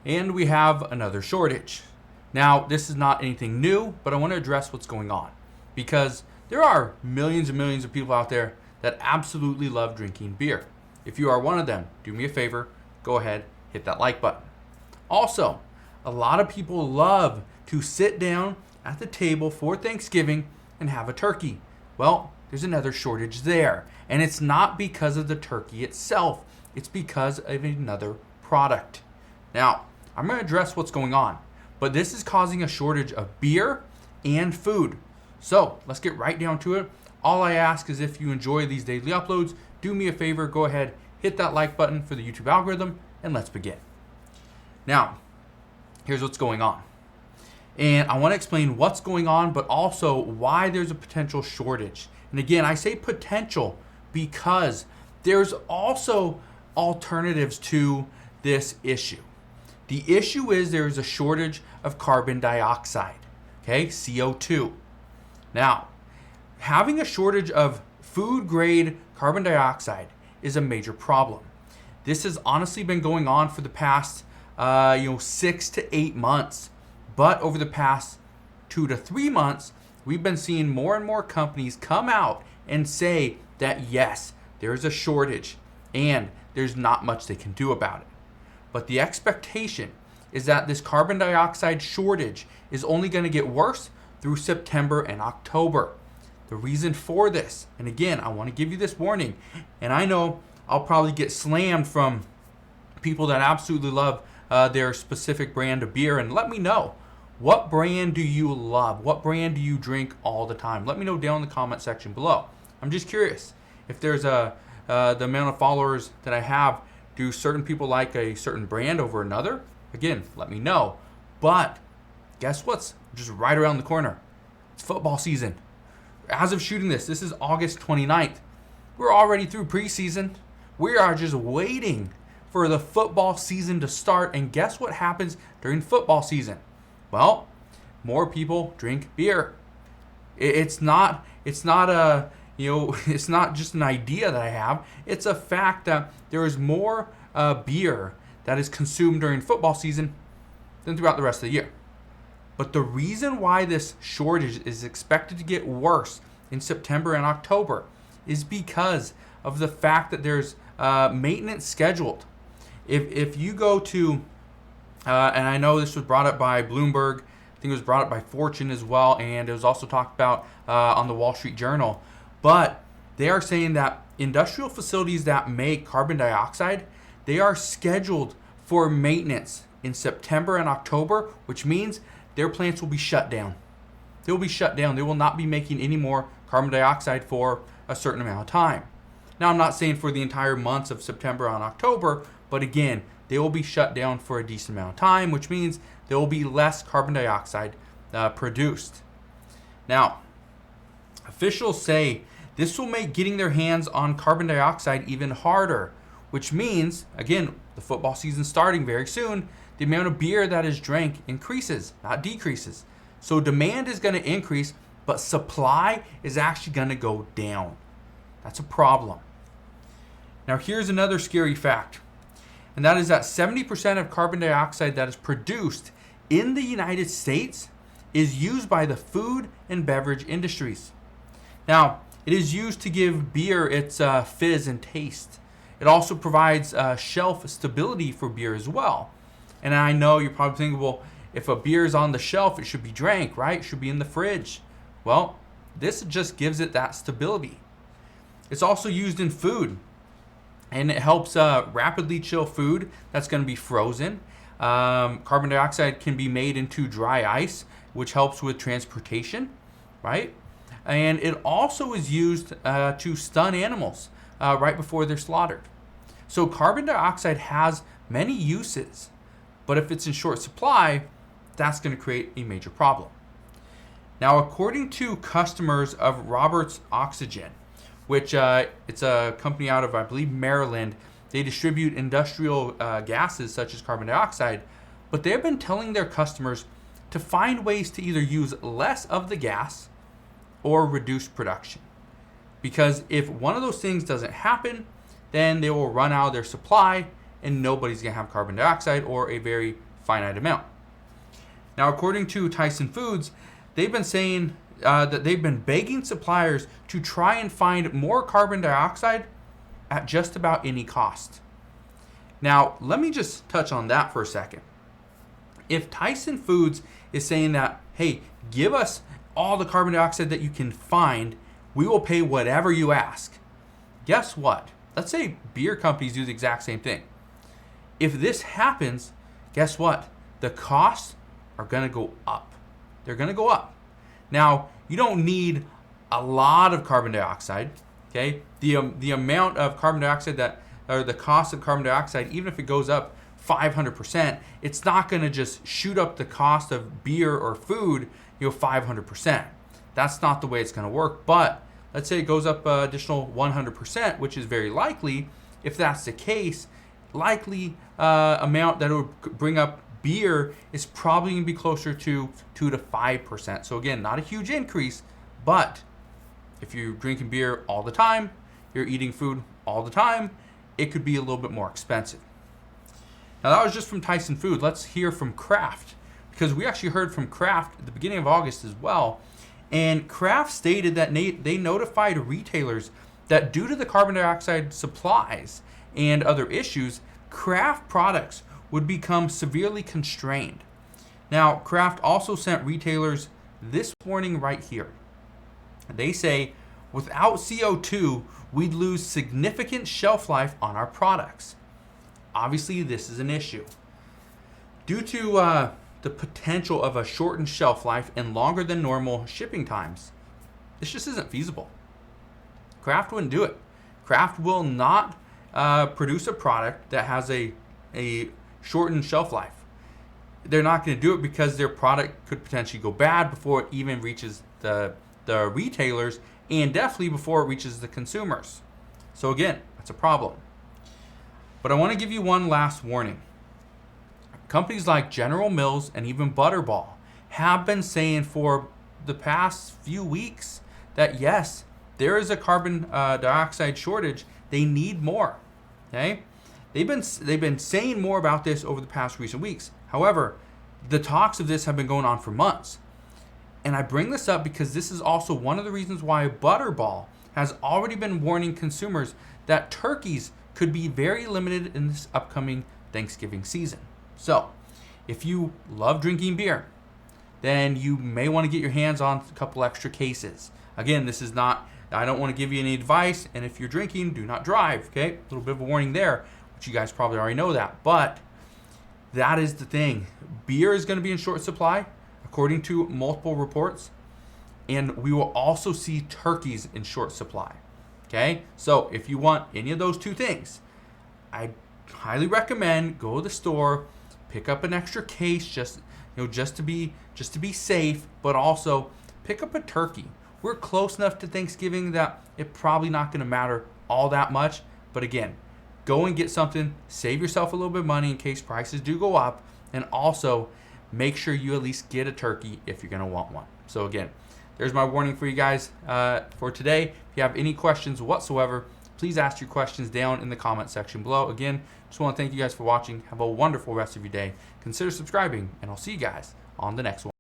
and we have another shortage. Now, this is not anything new, but I want to address what's going on because there are millions and millions of people out there that absolutely love drinking beer. If you are one of them, do me a favor, go ahead, hit that like button. Also, a lot of people love to sit down at the table for Thanksgiving and have a turkey. Well, there's another shortage there, and it's not because of the turkey itself, it's because of another product. Now, I'm going to address what's going on, but this is causing a shortage of beer and food. So let's get right down to it. All I ask is if you enjoy these daily uploads, do me a favor, go ahead, hit that like button for the YouTube algorithm, and let's begin. Now, here's what's going on. And I want to explain what's going on, but also why there's a potential shortage. And again, I say potential because there's also alternatives to this issue. The issue is there's a shortage of carbon dioxide, okay, CO2. Now, having a shortage of food grade carbon dioxide is a major problem. This has honestly been going on for the past 6 to 8 months. But over the past 2 to 3 months, we've been seeing more and more companies come out and say that yes, there is a shortage and there's not much they can do about it. But the expectation is that this carbon dioxide shortage is only going to get worse through September and October. The reason for this, and again, I want to give you this warning, and I know I'll probably get slammed from people that absolutely love their specific brand of beer, and let me know, what brand do you love? What brand do you drink all the time? Let me know down in the comment section below. I'm just curious if there's the amount of followers that I have. Do certain people like a certain brand over another? Again, let me know. But guess what's just right around the corner? It's football season. As of shooting this is August 29th. We're already through preseason. We are just waiting for the football season to start. And guess what happens during football season? Well, more people drink beer. It's not it's not just an idea that I have. It's a fact that there is more beer that is consumed during football season than throughout the rest of the year. But the reason why this shortage is expected to get worse in September and October is because of the fact that there's maintenance scheduled. If you go to and I know this was brought up by Bloomberg, I think it was brought up by Fortune as well, and it was also talked about on the Wall Street Journal. But they are saying that industrial facilities that make carbon dioxide, they are scheduled for maintenance in September and October, which means their plants will be shut down. They will be shut down. They will not be making any more carbon dioxide for a certain amount of time. Now, I'm not saying for the entire months of September and October, but again, they will be shut down for a decent amount of time, which means there will be less carbon dioxide produced. Now, officials say this will make getting their hands on carbon dioxide even harder, which means, again, the football season starting very soon, the amount of beer that is drank increases, not decreases. So demand is going to increase, but supply is actually going to go down. That's a problem. Now, here's another scary fact. And that is that 70% of carbon dioxide that is produced in the United States is used by the food and beverage industries. Now, it is used to give beer its fizz and taste. It also provides shelf stability for beer as well. And I know you're probably thinking, well, if a beer is on the shelf, it should be drank, right? It should be in the fridge. Well, this just gives it that stability. It's also used in food. And it helps rapidly chill food that's going to be frozen. Carbon dioxide can be made into dry ice, which helps with transportation, right? And it also is used to stun animals right before they're slaughtered. So carbon dioxide has many uses, but if it's in short supply, that's going to create a major problem. Now, according to customers of Roberts Oxygen, which it's a company out of, I believe, Maryland. They distribute industrial gases such as carbon dioxide, but they've been telling their customers to find ways to either use less of the gas or reduce production. Because if one of those things doesn't happen, then they will run out of their supply and nobody's going to have carbon dioxide or a very finite amount. Now, according to Tyson Foods, they've been saying that they've been begging suppliers to try and find more carbon dioxide at just about any cost. Now, let me just touch on that for a second. If Tyson Foods is saying that, hey, give us all the carbon dioxide that you can find, we will pay whatever you ask. Guess what? Let's say beer companies do the exact same thing. If this happens, guess what? The costs are going to go up. They're going to go up. Now, you don't need a lot of carbon dioxide, okay? The amount of carbon dioxide or the cost of carbon dioxide, even if it goes up 500%, it's not going to just shoot up the cost of beer or food, 500%. That's not the way it's going to work. But let's say it goes up additional 100%, which is very likely. If that's the case, likely amount that it would bring up beer is probably going to be closer to 2 to 5%. So again, not a huge increase, but if you're drinking beer all the time, you're eating food all the time, it could be a little bit more expensive. Now that was just from Tyson Foods. Let's hear from Kraft, because we actually heard from Kraft at the beginning of August as well. And Kraft stated that they notified retailers that due to the carbon dioxide supplies and other issues, Kraft products would become severely constrained. Now, Kraft also sent retailers this warning right here. They say, without CO2, we'd lose significant shelf life on our products. Obviously, this is an issue. Due to the potential of a shortened shelf life and longer than normal shipping times, this just isn't feasible. Kraft wouldn't do it. Kraft will not produce a product that has a shortened shelf life. They're not going to do it because their product could potentially go bad before it even reaches the retailers, and definitely before it reaches the consumers. So again, that's a problem. But I want to give you one last warning. Companies like General Mills and even Butterball have been saying for the past few weeks that yes, there is a carbon dioxide shortage. They need more. Okay? They've been saying more about this over the past recent weeks. However, the talks of this have been going on for months. And I bring this up because this is also one of the reasons why Butterball has already been warning consumers that turkeys could be very limited in this upcoming Thanksgiving season. So, if you love drinking beer, then you may want to get your hands on a couple extra cases. Again, this is not, I don't want to give you any advice, and if you're drinking, do not drive, okay? A little bit of a warning there, which you guys probably already know that, but that is the thing. Beer is going to be in short supply, according to multiple reports, and we will also see turkeys in short supply, okay? So if you want any of those two things, I highly recommend go to the store, pick up an extra case just to be safe, but also pick up a turkey. We're close enough to Thanksgiving that it's probably not going to matter all that much, but again, go and get something, save yourself a little bit of money in case prices do go up, and also make sure you at least get a turkey if you're going to want one. So again, there's my warning for you guys for today. If you have any questions whatsoever, please ask your questions down in the comment section below. Again, just want to thank you guys for watching. Have a wonderful rest of your day. Consider subscribing, and I'll see you guys on the next one.